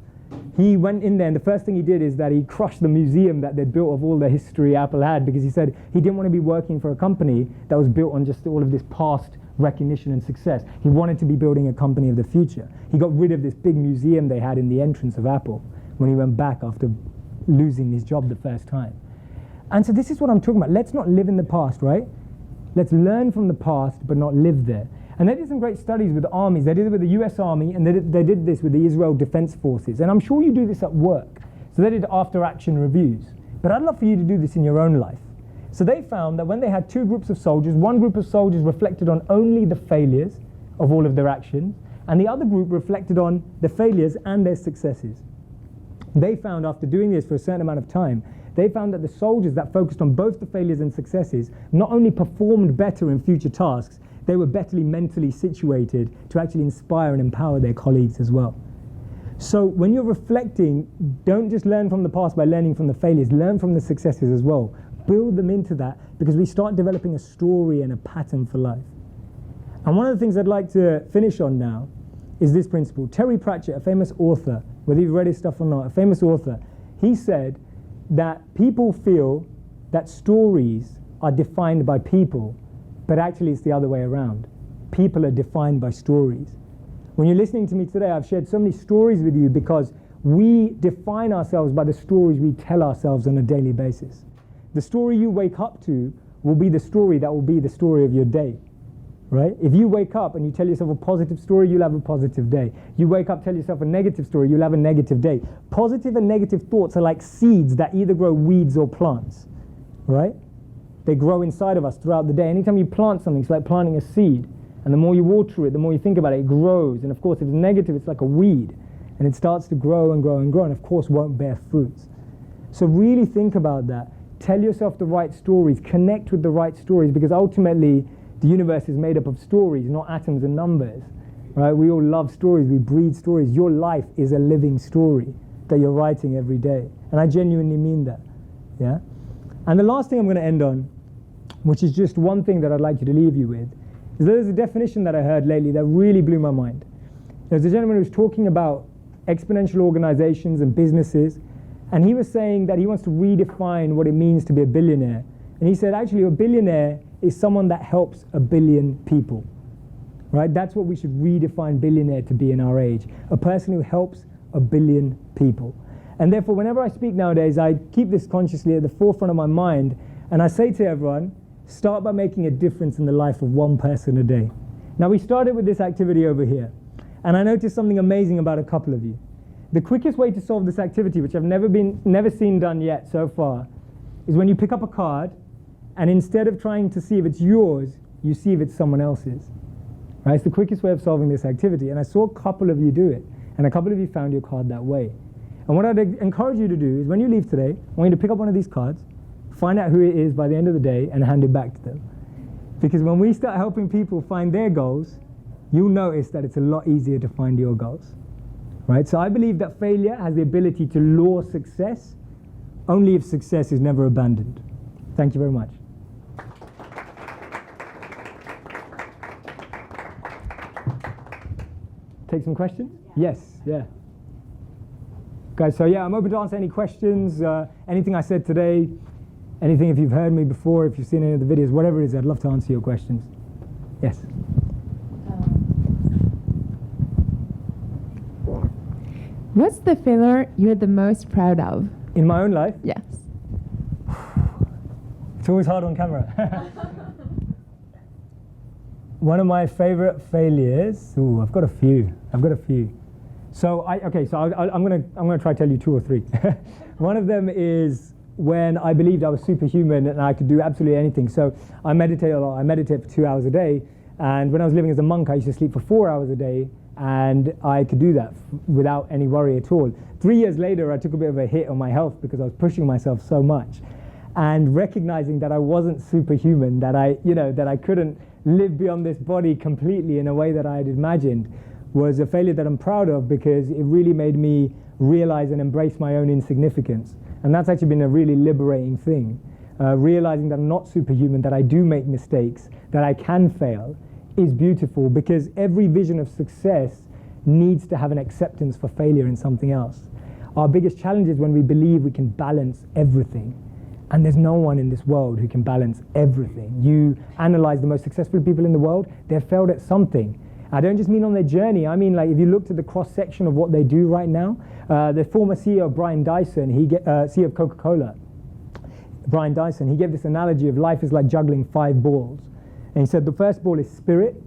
he went in there, and the first thing he did is that he crushed the museum that they'd built of all the history Apple had, because he said he didn't want to be working for a company that was built on just all of this past recognition and success. He wanted to be building a company of the future. He got rid of this big museum they had in the entrance of Apple when he went back after losing his job the first time. And so this is what I'm talking about. Let's not live in the past, right? Let's learn from the past, but not live there. And they did some great studies with the armies. They did it with the US Army, and they did this with the Israel Defense Forces. And I'm sure you do this at work. So they did after-action reviews. But I'd love for you to do this in your own life. So they found that when they had two groups of soldiers, one group of soldiers reflected on only the failures of all of their actions, and the other group reflected on the failures and their successes. They found, after doing this for a certain amount of time, they found that the soldiers that focused on both the failures and successes not only performed better in future tasks, they were better mentally situated to actually inspire and empower their colleagues as well. So when you're reflecting, don't just learn from the past by learning from the failures, learn from the successes as well. Build them into that, because we start developing a story and a pattern for life. And one of the things I'd like to finish on now is this principle. Terry Pratchett, a famous author, whether you've read his stuff or not, a famous author, he said that people feel that stories are defined by people, but actually it's the other way around. People are defined by stories. When you're listening to me today, I've shared so many stories with you because we define ourselves by the stories we tell ourselves on a daily basis. The story you wake up to will be the story that will be the story of your day, right? If you wake up and you tell yourself a positive story, you'll have a positive day. You wake up, tell yourself a negative story, you'll have a negative day. Positive and negative thoughts are like seeds that either grow weeds or plants, right? They grow inside of us throughout the day. Anytime you plant something, it's like planting a seed. And the more you water it, the more you think about it, it grows. And of course, if it's negative, it's like a weed. And it starts to grow and grow and grow, and of course won't bear fruits. So really think about that. Tell yourself the right stories. Connect with the right stories, because ultimately, the universe is made up of stories, not atoms and numbers. Right? We all love stories. We breed stories. Your life is a living story that you're writing every day. And I genuinely mean that. Yeah? And the last thing I'm going to end on, which is just one thing that I'd like you to leave you with, is that there's a definition that I heard lately that really blew my mind. There's a gentleman who was talking about exponential organizations and businesses, and he was saying that he wants to redefine what it means to be a billionaire. And he said, actually, a billionaire is someone that helps a billion people. Right? That's what we should redefine billionaire to be in our age. A person who helps a billion people. And therefore, whenever I speak nowadays, I keep this consciously at the forefront of my mind, and I say to everyone, start by making a difference in the life of one person a day. Now, we started with this activity over here, and I noticed something amazing about a couple of you. The quickest way to solve this activity, which I've never seen done yet so far, is when you pick up a card, and instead of trying to see if it's yours, you see if it's someone else's. Right? It's the quickest way of solving this activity, and I saw a couple of you do it, and a couple of you found your card that way. And what I'd encourage you to do is, when you leave today, I want you to pick up one of these cards, find out who it is by the end of the day, and hand it back to them. Because when we start helping people find their goals, you'll notice that it's a lot easier to find your goals. Right? So I believe that failure has the ability to lure success, only if success is never abandoned. Thank you very much. Take some questions? Yeah. Yes, yeah. Guys, so yeah, I'm open to answer any questions, anything I said today, anything if you've heard me before, if you've seen any of the videos, whatever it is, I'd love to answer your questions. Yes? What's the failure you're the most proud of? In my own life? Yes. It's always hard on camera. One of my favorite failures, I've got a few. So I'm gonna try to tell you two or three. One of them is when I believed I was superhuman and I could do absolutely anything. So I meditate a lot. I meditate for 2 hours a day, and when I was living as a monk, I used to sleep for 4 hours a day, and I could do that without any worry at all. 3 years later, I took a bit of a hit on my health because I was pushing myself so much, and recognizing that I wasn't superhuman, that I couldn't live beyond this body completely in a way that I had imagined, was a failure that I'm proud of, because it really made me realize and embrace my own insignificance. And that's actually been a really liberating thing. Realizing that I'm not superhuman, that I do make mistakes, that I can fail, is beautiful, because every vision of success needs to have an acceptance for failure in something else. Our biggest challenge is when we believe we can balance everything. And there's no one in this world who can balance everything. You analyze the most successful people in the world, they've failed at something. I don't just mean on their journey. I mean, like, if you looked at the cross-section of what they do right now, the former CEO, Brian Dyson, CEO of Coca-Cola, Brian Dyson, he gave this analogy of life is like juggling 5 balls. And he said the first ball is spirit,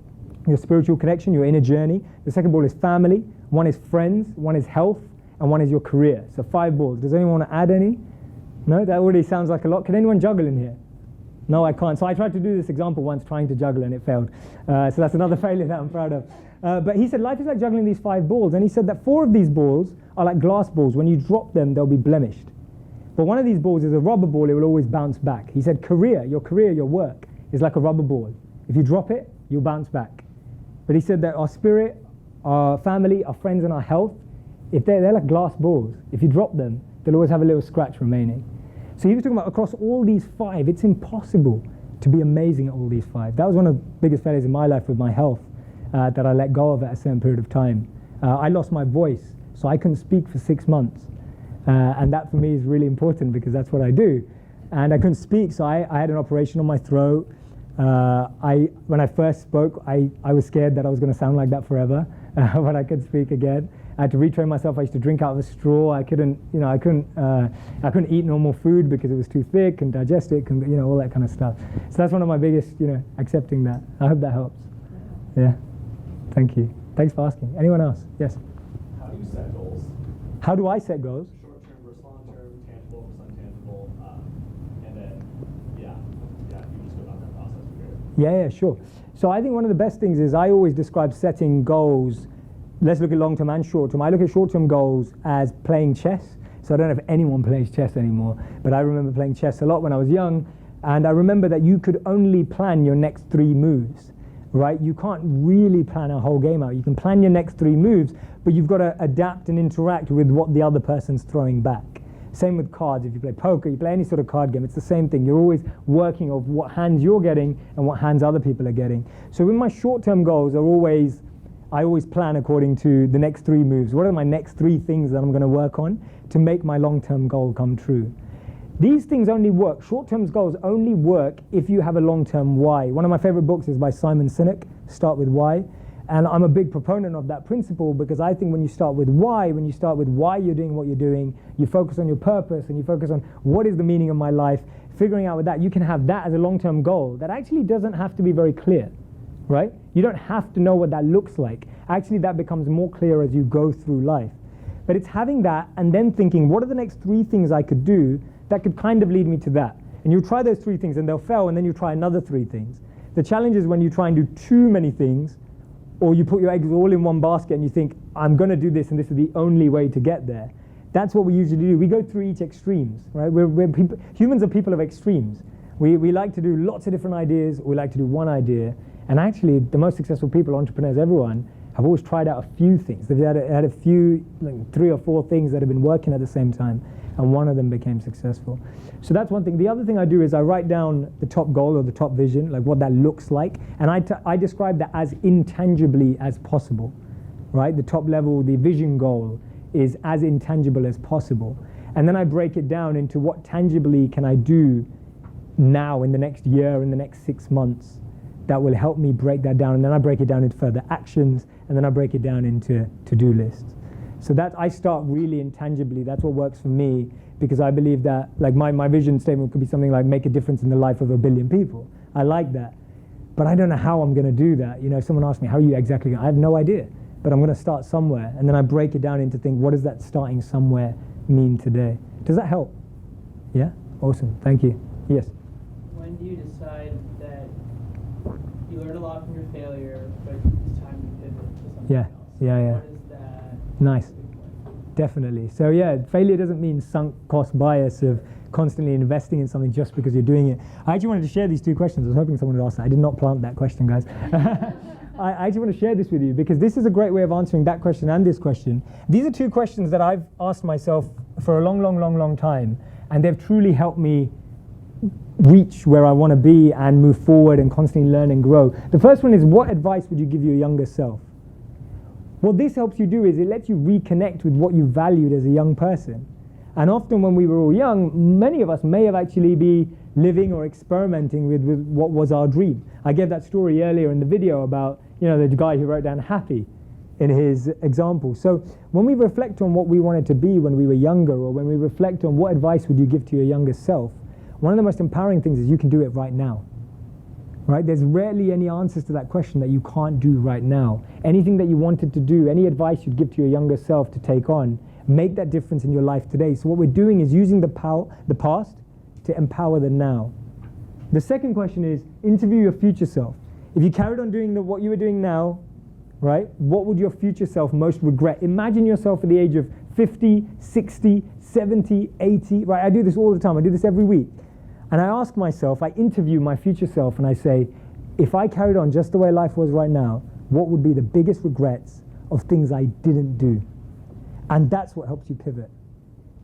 your spiritual connection, your inner journey. The second ball is family. One is friends. One is health. And one is your career. So 5 balls. Does anyone want to add any? No? That already sounds like a lot. Can anyone juggle in here? No, I can't. So I tried to do this example once trying to juggle and it failed. So that's another failure that I'm proud of. But he said life is like juggling these 5 balls. And he said that 4 of these balls are like glass balls. When you drop them, they'll be blemished. But one of these balls is a rubber ball. It will always bounce back. He said career, your work is like a rubber ball. If you drop it, you'll bounce back. But he said that our spirit, our family, our friends, and our health, if they're like glass balls. If you drop them, they'll always have a little scratch remaining. So he was talking about across all these 5, it's impossible to be amazing at all these 5. That was one of the biggest failures in my life with my health that I let go of at a certain period of time. I lost my voice, so I couldn't speak for 6 months. And that for me is really important because that's what I do. And I couldn't speak, so I had an operation on my throat. When I first spoke, I was scared that I was going to sound like that forever when I could speak again. I had to retrain myself. I used to drink out of a straw. I couldn't eat normal food because it was too thick and digest it, and all that kind of stuff. So that's one of my biggest, accepting that. I hope that helps. Yeah, thank you. Thanks for asking. Anyone else? Yes. How do you set goals? How do I set goals? Short-term versus long-term, tangible versus untangible, and then, you just go about that process here. Yeah, sure. So I think one of the best things is I always describe setting goals. Let's look at long-term and short-term. I look at short-term goals as playing chess. So I don't know if anyone plays chess anymore, but I remember playing chess a lot when I was young. And I remember that you could only plan your next 3 moves, right? You can't really plan a whole game out. You can plan your next 3 moves, but you've got to adapt and interact with what the other person's throwing back. Same with cards. If you play poker, you play any sort of card game, it's the same thing. You're always working of what hands you're getting and what hands other people are getting. So with my short-term goals I always plan according to the next 3 moves. What are my next 3 things that I'm going to work on to make my long-term goal come true? These things only work. Short-term goals only work if you have a long-term why. One of my favorite books is by Simon Sinek, Start With Why. And I'm a big proponent of that principle because I think when you start with why you're doing what you're doing, you focus on your purpose and you focus on what is the meaning of my life, figuring out with that, you can have that as a long-term goal that actually doesn't have to be very clear, right? You don't have to know what that looks like. Actually, that becomes more clear as you go through life. But it's having that and then thinking, what are the next 3 things I could do that could kind of lead me to that? And you try those 3 things and they'll fail, and then you try another 3 things. The challenge is when you try and do too many things, or you put your eggs all in one basket and you think, I'm going to do this and this is the only way to get there. That's what we usually do. We go through each extremes, right? We're people, humans are people of extremes. We like to do lots of different ideas, or we like to do one idea. And actually, the most successful people, entrepreneurs, everyone, have always tried out a few things. They've had a few, 3 or 4 things that have been working at the same time, and one of them became successful. So that's one thing. The other thing I do is I write down the top goal or the top vision, like what that looks like, and I describe that as intangibly as possible, right? The top level, the vision goal is as intangible as possible. And then I break it down into what tangibly can I do now in the next year, in the next 6 months, that will help me break that down. And then I break it down into further actions, and then I break it down into to-do lists. So that I start really intangibly. That's what works for me, because I believe that, like, my vision statement could be something like make a difference in the life of 1 billion people. I like that. But I don't know how I'm going to do that. If someone asks me, how are you exactly going to, I have no idea. But I'm going to start somewhere. And then I break it down into think, what does that starting somewhere mean today? Does that help? Yeah? Awesome. Thank you. Yes? When do you decide that you learned a lot from your failure, but it's time to pivot to something else? Yeah. What is that? Nice. Definitely. So yeah, failure doesn't mean sunk cost bias of constantly investing in something just because you're doing it. I actually wanted to share these 2 questions. I was hoping someone would ask that. I did not plant that question, guys. I actually want to share this with you because this is a great way of answering that question and this question. These are 2 questions that I've asked myself for a long time, and they've truly helped me reach where I want to be and move forward and constantly learn and grow. The first one is, what advice would you give your younger self? What this helps you do is it lets you reconnect with what you valued as a young person. And often when we were all young, many of us may have actually been living or experimenting with what was our dream. I gave that story earlier in the video about, the guy who wrote down happy in his example. So when we reflect on what we wanted to be when we were younger, or when we reflect on what advice would you give to your younger self, one of the most empowering things is you can do it right now. Right? There's rarely any answers to that question that you can't do right now. Anything that you wanted to do, any advice you'd give to your younger self to take on, make that difference in your life today. So what we're doing is using the past to empower the now. The second question is interview your future self. If you carried on doing what you were doing now, right, what would your future self most regret? Imagine yourself at the age of 50, 60, 70, 80, right? I do this all the time. I do this every week. And I ask myself, I interview my future self and I say, if I carried on just the way life was right now, what would be the biggest regrets of things I didn't do? And that's what helps you pivot.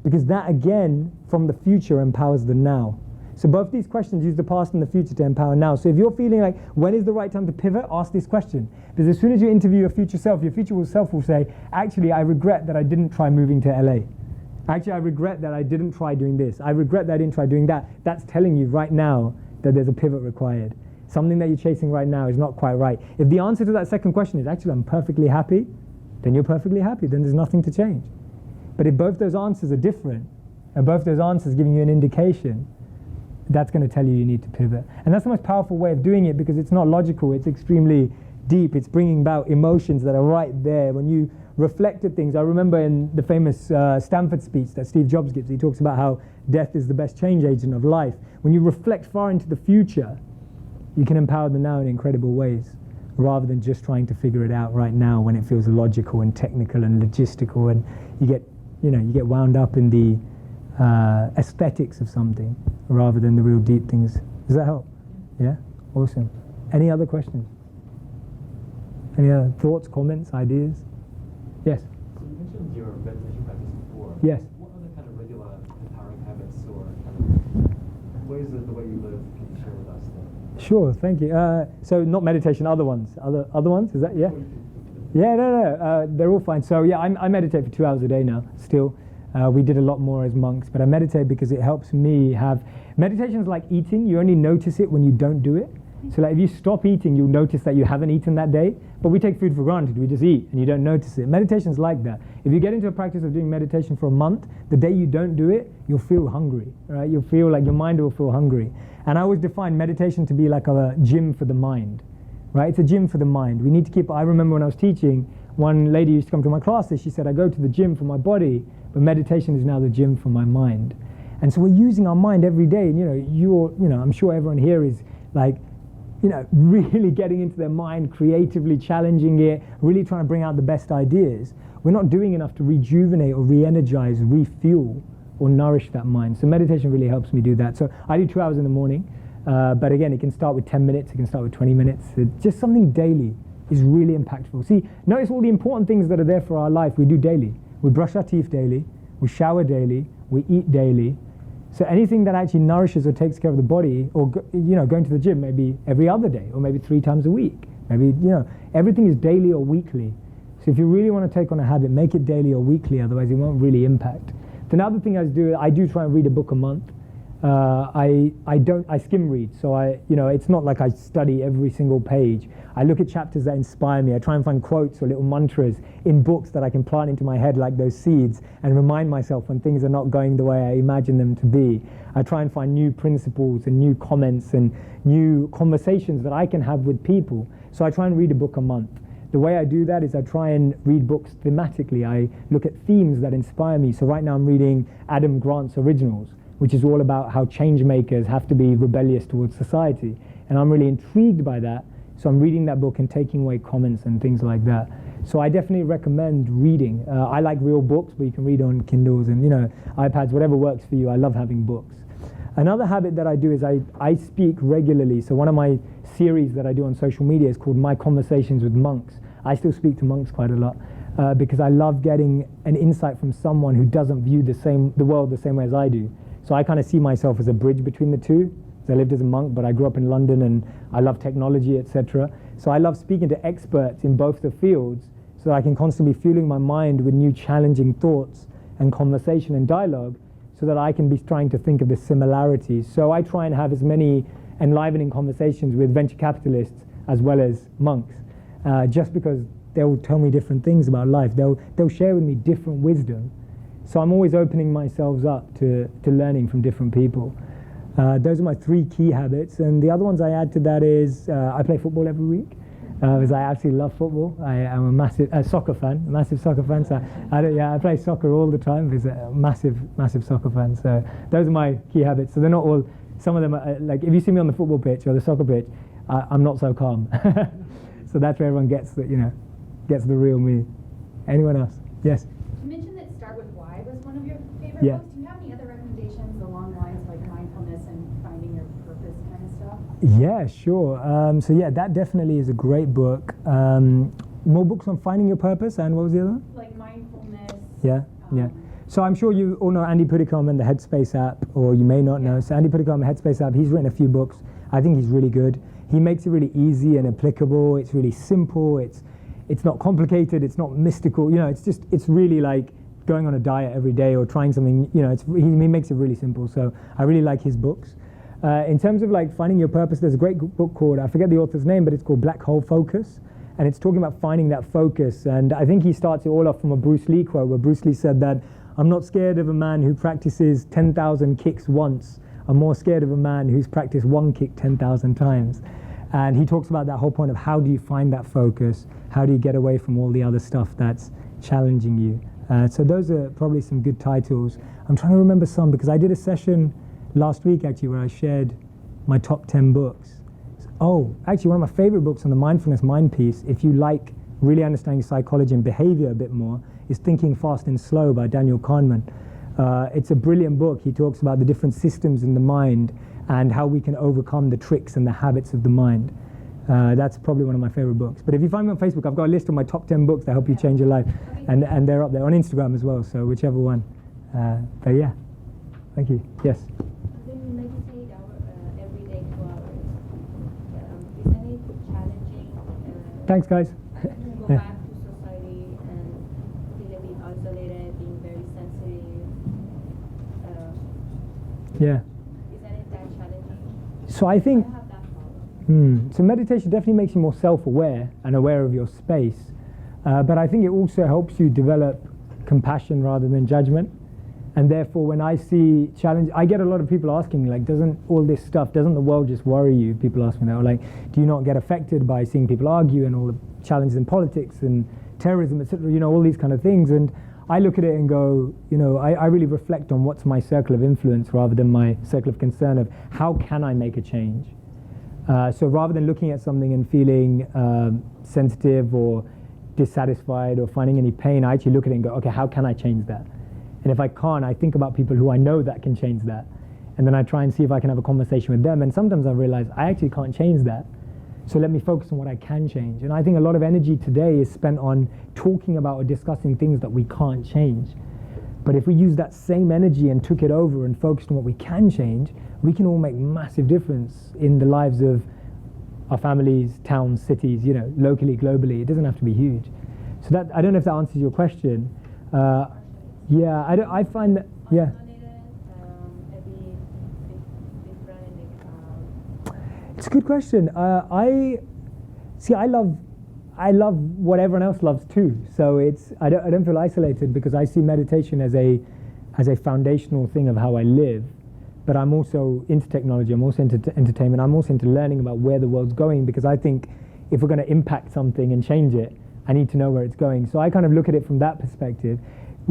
Because that, again, from the future empowers the now. So both these questions use the past and the future to empower now. So if you're feeling like, when is the right time to pivot? Ask this question. Because as soon as you interview your future self will say, actually, I regret that I didn't try moving to LA. Actually, I regret that I didn't try doing this. I regret that I didn't try doing that. That's telling you right now that there's a pivot required. Something that you're chasing right now is not quite right. If the answer to that second question is, actually, I'm perfectly happy, then you're perfectly happy. Then there's nothing to change. But if both those answers are different, and both those answers giving you an indication, that's going to tell you need to pivot. And that's the most powerful way of doing it, because it's not logical. It's extremely deep. It's bringing about emotions that are right there. When you reflect at things, I remember in the famous Stanford speech that Steve Jobs gives, he talks about how death is the best change agent of life. When you reflect far into the future, you can empower the now in incredible ways, rather than just trying to figure it out right now when it feels logical and technical and logistical, and you get wound up in the aesthetics of something rather than the real deep things. Does that help? Yeah? Awesome. Any other questions? Any other thoughts, comments, ideas? Yes? So you mentioned your meditation practice before. Yes. What other kind of regular empowering habits or kind of ways that the way you live can you share with us then? Sure, thank you. So not meditation, other ones. Other ones, is that, yeah? Yeah, no, they're all fine. So yeah, I meditate for 2 hours a day now, still. We did a lot more as monks, but I meditate because it helps me have... Meditation is like eating. You only notice it when you don't do it. So like if you stop eating, you'll notice that you haven't eaten that day. But we take food for granted. We just eat and you don't notice it. Meditation's like that. If you get into a practice of doing meditation for a month, the day you don't do it, you'll feel hungry, right? You'll feel like your mind will feel hungry. And I always define meditation to be like a gym for the mind, right? It's a gym for the mind. We need to keep... I remember when I was teaching, one lady used to come to my classes. She said, I go to the gym for my body, but meditation is now the gym for my mind. And so we're using our mind every day. And I'm sure everyone here is like, really getting into their mind, creatively challenging it, really trying to bring out the best ideas. We're not doing enough to rejuvenate or re-energize, refuel, or nourish that mind. So meditation really helps me do that. So I do 2 hours in the morning, but again, it can start with 10 minutes, it can start with 20 minutes. Just something daily is really impactful. See, notice all the important things that are there for our life we do daily. We brush our teeth daily, we shower daily, we eat daily. So anything that actually nourishes or takes care of the body, or going to the gym maybe every other day, or maybe 3 times a week. Maybe, everything is daily or weekly. So if you really want to take on a habit, make it daily or weekly, otherwise it won't really impact. The other thing I do try and read a book a month. I skim read, so it's not like I study every single page. I look at chapters that inspire me. I try and find quotes or little mantras in books that I can plant into my head like those seeds and remind myself when things are not going the way I imagine them to be. I try and find new principles and new comments and new conversations that I can have with people. So I try and read a book a month. The way I do that is I try and read books thematically. I look at themes that inspire me. So right now I'm reading Adam Grant's Originals, which is all about how change makers have to be rebellious towards society. And I'm really intrigued by that. So I'm reading that book and taking away comments and things like that. So I definitely recommend reading. I like real books, but you can read on Kindles and iPads, whatever works for you. I love having books. Another habit that I do is I speak regularly. So one of my series that I do on social media is called My Conversations with Monks. I still speak to monks quite a lot because I love getting an insight from someone who doesn't view the world the same way as I do. So I kind of see myself as a bridge between the two. So I lived as a monk, but I grew up in London and I love technology, etc. So I love speaking to experts in both the fields so I can constantly be fueling my mind with new challenging thoughts and conversation and dialogue, so that I can be trying to think of the similarities. So I try and have as many enlivening conversations with venture capitalists as well as monks, just because they'll tell me different things about life. They'll share with me different wisdom. So I'm always opening myself up to learning from different people. Those are my 3 key habits. And the other ones I add to that is I play football every week, because I absolutely love football. I am a massive soccer fan, So I play soccer all the time because I'm a massive soccer fan. So those are my key habits. So they're not all, some of them are, like if you see me on the football pitch or the soccer pitch, I'm not so calm. So that's where everyone gets the real me. Anyone else? Yes? You mentioned that Start With Why was one of your favorite Yeah. books. Do you have any other recommendations along the lines of like mindfulness and finding your purpose kind of stuff? Yeah, sure. So yeah, that definitely is a great book. More books on finding your purpose, and what was the other one? Like mindfulness. Yeah. So I'm sure you all know Andy Puddicombe and the Headspace app, or you may not know. So Andy Puddicombe, the Headspace app, he's written a few books. I think he's really good. He makes it really easy and applicable. It's really simple. It's not complicated. It's not mystical. It's really like going on a diet every day or trying something. He makes it really simple. So I really like his books. In terms of like finding your purpose, there's a great book called, I forget the author's name, but it's called Black Hole Focus. And it's talking about finding that focus. And I think he starts it all off from a Bruce Lee quote, where Bruce Lee said that, "I'm not scared of a man who practices 10,000 kicks once. I'm more scared of a man who's practiced one kick 10,000 times." And he talks about that whole point of how do you find that focus? How do you get away from all the other stuff that's challenging you? So those are probably some good titles. I'm trying to remember some, because I did a session last week actually where I shared my top 10 books. Actually one of my favorite books on the mindfulness mind piece, if you like really understanding psychology and behavior a bit more, is Thinking Fast and Slow by Daniel Kahneman. It's a brilliant book. He talks about the different systems in the mind and how we can overcome the tricks and the habits of the mind. That's probably one of my favorite books. But if you find me on Facebook, I've got a list of my top 10 books that help you change your life. And they're up there on Instagram as well, so whichever one. But yeah, thank you. Yes? When we meditate every day 2 hours, isn't it challenging Thanks, guys. to go Yeah. back to society and feel a bit isolated, being very sensitive? Yeah. Isn't it that challenging? So I think, I have that problem. so meditation definitely makes you more self-aware and aware of your space. But I think it also helps you develop compassion rather than judgment. And therefore, when I see challenge, I get a lot of people asking me, like, doesn't the world just worry you? People ask me that, or like, do you not get affected by seeing people argue and all the challenges in politics and terrorism, etc., all these kind of things? And I look at it and go, I really reflect on what's my circle of influence rather than my circle of concern of how can I make a change? So rather than looking at something and feeling sensitive or dissatisfied or finding any pain, I actually look at it and go, okay, how can I change that? And if I can't, I think about people who I know that can change that. And then I try and see if I can have a conversation with them. And sometimes I realize I actually can't change that. So let me focus on what I can change. And I think a lot of energy today is spent on talking about or discussing things that we can't change. But if we use that same energy and took it over and focused on what we can change, we can all make massive difference in the lives of our families, towns, cities, locally, globally. It doesn't have to be huge. So that, I don't know if that answers your question. Yeah, I find that, yeah. It's a good question. I love what everyone else loves too. So I don't feel isolated, because I see meditation as a foundational thing of how I live. But I'm also into technology. I'm also into entertainment. I'm also into learning about where the world's going, because I think if we're going to impact something and change it, I need to know where it's going. So I kind of look at it from that perspective.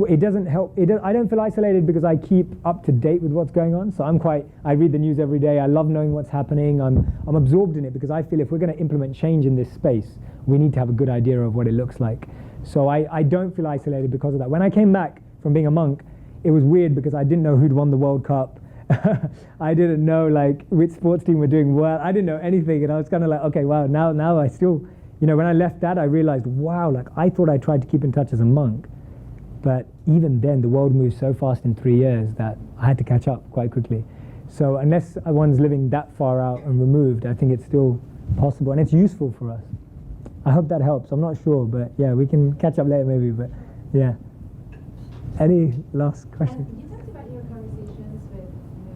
It doesn't help. I don't feel isolated because I keep up to date with what's going on. So I read the news every day. I love knowing what's happening. I'm absorbed in it, because I feel if we're going to implement change in this space, we need to have a good idea of what it looks like. So I don't feel isolated because of that. When I came back from being a monk, it was weird because I didn't know who'd won the World Cup. I didn't know like which sports team were doing well. I didn't know anything, and I was kind of like, okay, wow, now I still, when I left that, I realized, wow, like I thought I tried to keep in touch as a monk. But even then, the world moves so fast in 3 years that I had to catch up quite quickly. So unless one's living that far out and removed, I think it's still possible, and it's useful for us. I hope that helps. I'm not sure, but yeah, we can catch up later maybe. But yeah. Any last questions? You talked about your conversations with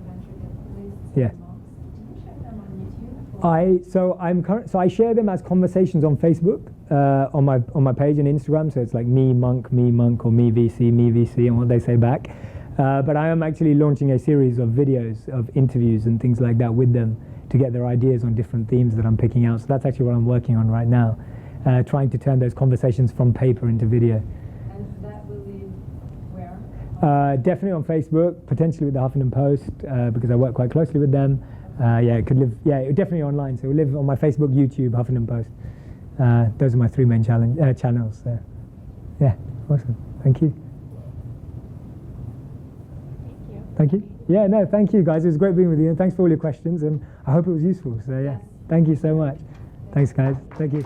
venture capitalists Yeah. and monks. Do you share them on YouTube? I share them as conversations on Facebook, on my page and Instagram. So it's like me monk, or me VC, and what they say back. But I am actually launching a series of videos of interviews and things like that with them to get their ideas on different themes that I'm picking out. So that's actually what I'm working on right now, trying to turn those conversations from paper into video. And that will live where? Definitely on Facebook, potentially with the Huffington Post, because I work quite closely with them. It could live, definitely online. So it will live on my Facebook, YouTube, Huffington Post. Those are my three main channels. Yeah, awesome. Thank you. Thank you. Yeah, no, thank you guys. It was great being with you, and thanks for all your questions, and I hope it was useful. So yeah, thank you so much. Thanks guys. Thank you.